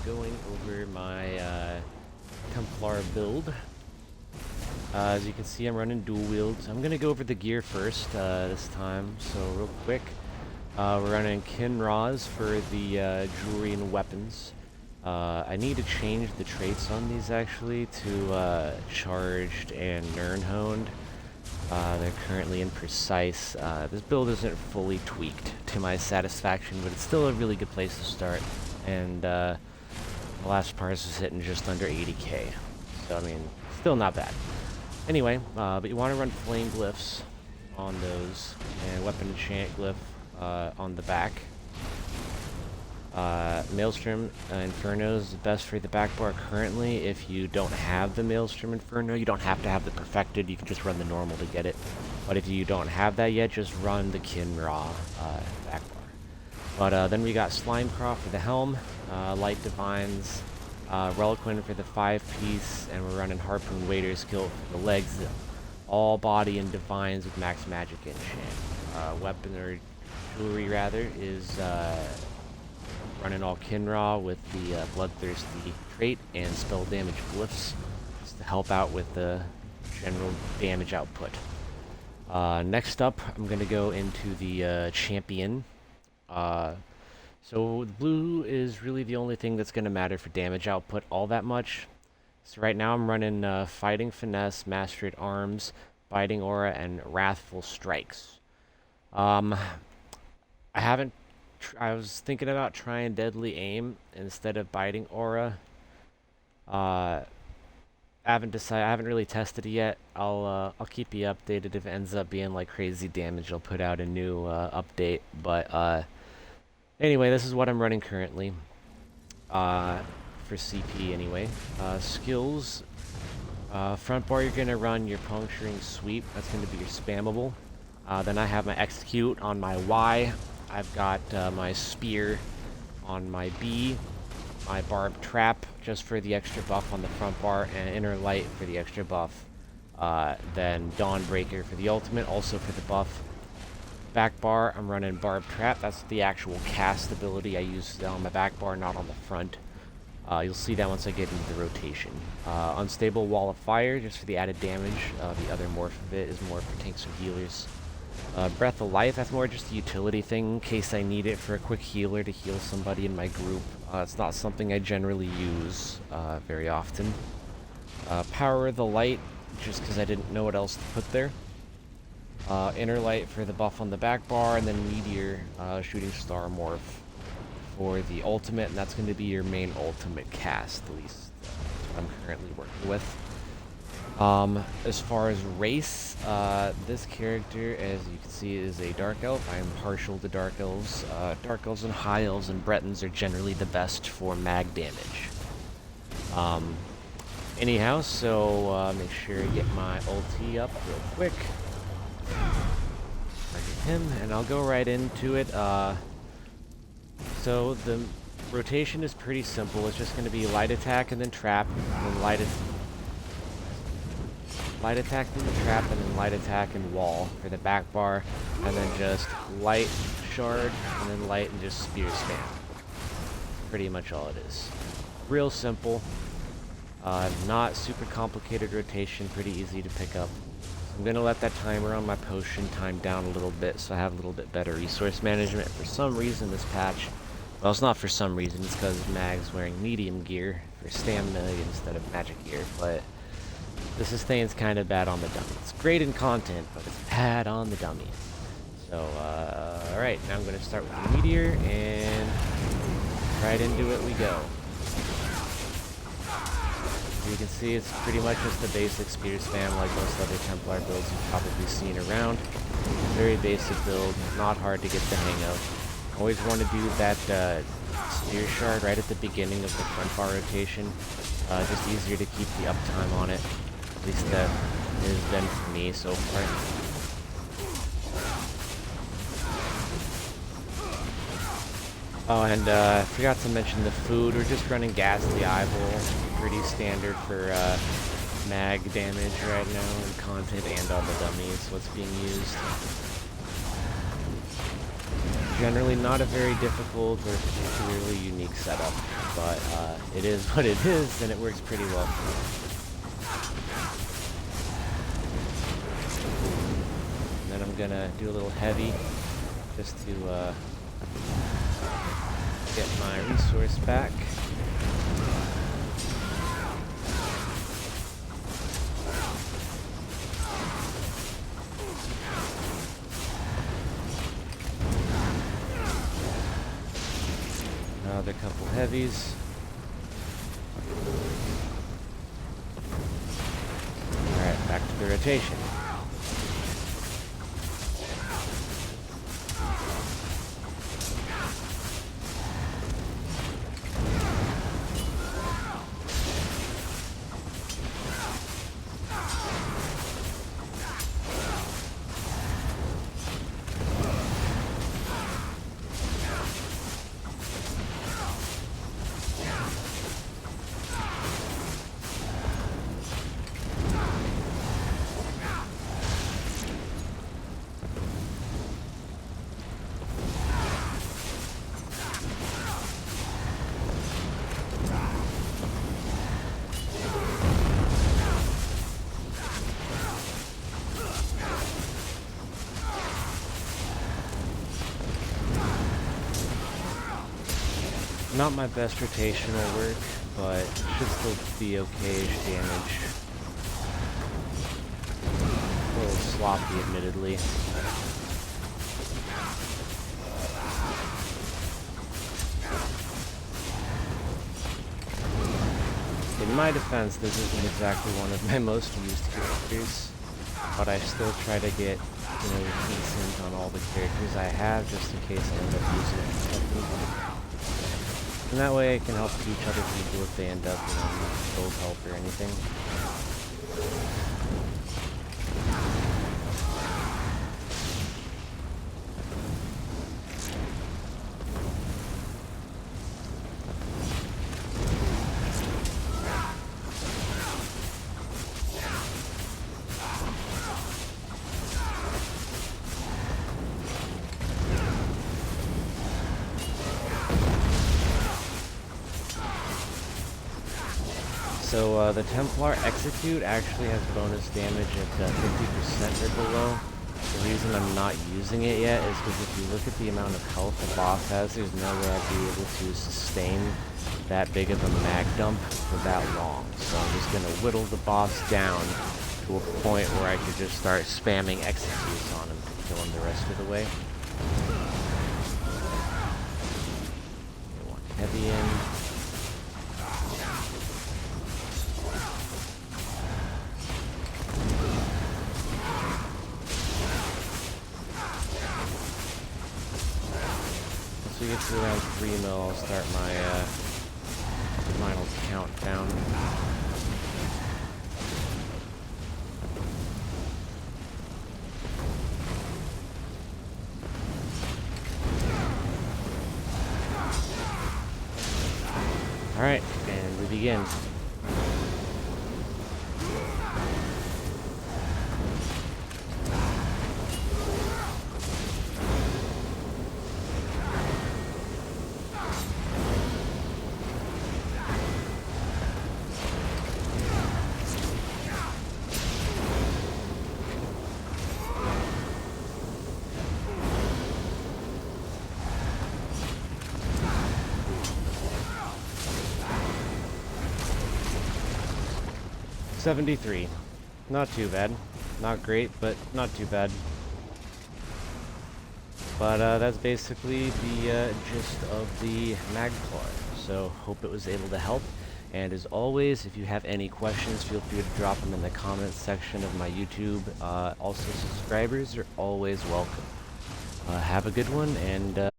going over my Templar build. As you can see, I'm running dual wields. I'm gonna go over the gear first this time. So real quick, we're running Kinra's for the jewelry and weapons. I need to change the traits on these actually to charged and Nernhoned. They're currently imprecise. This build isn't fully tweaked to my satisfaction, but it's still a really good place to start. And the last parse was hitting just under 80k. So, I mean, still not bad. Anyway, but you want to run flame glyphs on those, and weapon enchant glyph on the back. Maelstrom Inferno is best for the back bar currently. If you don't have the Maelstrom Inferno, you don't have to have the perfected, you can just run the normal to get it. But if you don't have that yet, just run the Kinra back bar. But then we got Slimecraw for the helm, Light Divines, Reliquin for the 5-piece, and we're running Harpoon Wader's Kill for the legs, all body and divines with max magic enchant. Weapon or jewelry rather is running all Kinra with the Bloodthirsty trait and spell damage glyphs just to help out with the general damage output. Next up, I'm going to go into the champion. So blue is really the only thing that's going to matter for damage output all that much. So right now I'm running Fighting Finesse, Master at Arms, Biting Aura, and Wrathful Strikes. I was thinking about trying Deadly Aim instead of Biting Aura. I haven't decided. I haven't really tested it yet. I'll keep you updated if it ends up being like crazy damage. I'll put out a new update. But anyway, this is what I'm running currently for CP. Anyway, skills. Front bar, you're gonna run your Puncturing Sweep. That's gonna be your spammable. Then I have my Execute on my Y. I've got my Spear on my B, my Barb Trap just for the extra buff on the front bar, and Inner Light for the extra buff. Then Dawnbreaker for the ultimate, also for the buff. Back bar, I'm running Barb Trap. That's the actual cast ability I use on my back bar, not on the front. You'll see that once I get into the rotation. Unstable Wall of Fire, just for the added damage. The other morph of it is more for tanks or healers. Breath of Life, that's more just a utility thing in case I need it for a quick healer to heal somebody in my group. It's not something I generally use very often. Power of the Light, just because I didn't know what else to put there. Inner Light for the buff on the back bar, and then Meteor, Shooting Star Morph for the ultimate, and that's going to be your main ultimate cast, at least that's what I'm currently working with. As far as race, this character, as you can see, is a Dark Elf. I am partial to Dark Elves. Dark Elves and High Elves and Bretons are generally the best for mag damage. Anyhow, so make sure you get my ulti up real quick. Target him, and I'll go right into it. So the rotation is pretty simple. It's just going to be light attack and then trap, and then light attack and then trap, and then light attack and wall for the back bar, and then just light shard, and then light and just spear spam. Pretty much all it is. Real simple. Not super complicated rotation, pretty easy to pick up. I'm going to let that timer on my potion time down a little bit so I have a little bit better resource management. For some reason this patch, well, it's not for some reason, it's because Mag's wearing medium gear for stamina instead of magic gear, but the sustain's kind of bad on the dummy. It's great in content, but it's bad on the dummy. So, alright, now I'm going to start with the Meteor, and right into it we go. As you can see, it's pretty much just the basic spear spam like most other Templar builds you've probably seen around. Very basic build, not hard to get the hang of. Always want to do that spear shard right at the beginning of the front bar rotation. Just easier to keep the uptime on it. At least that has been for me so far. Oh, and I forgot to mention the food. We're just running Ghastly Eyeball. Pretty standard for mag damage right now in content and on the dummies, what's being used. generally not a very difficult or particularly unique setup, but it is what it is, and it works pretty well. And then I'm gonna do a little heavy, just to get my resource back. Another couple heavies. Alright, back to the rotation. Not my best rotational work, but should still be okay-ish damage. A little sloppy, admittedly. In my defense, this isn't exactly one of my most used characters, but I still try to get, decent on all the characters I have, just in case I end up using it. And that way I can help teach other people if they end up, needing gold help or anything. So the Templar Execute actually has bonus damage at 50% or below. The reason I'm not using it yet is because if you look at the amount of health the boss has, there's no way I'd be able to sustain that big of a mag dump for that long. So I'm just going to whittle the boss down to a point where I could just start spamming executes on him to kill him the rest of the way. One heavy in. Once we get to around 3 mil, I'll start my final countdown. Alright, and we begin. $73. Not too bad. Not great, but not too bad. But that's basically the gist of the Magplar. So hope it was able to help. And as always, if you have any questions, feel free to drop them in the comments section of my YouTube. Also, subscribers are always welcome. Have a good one, and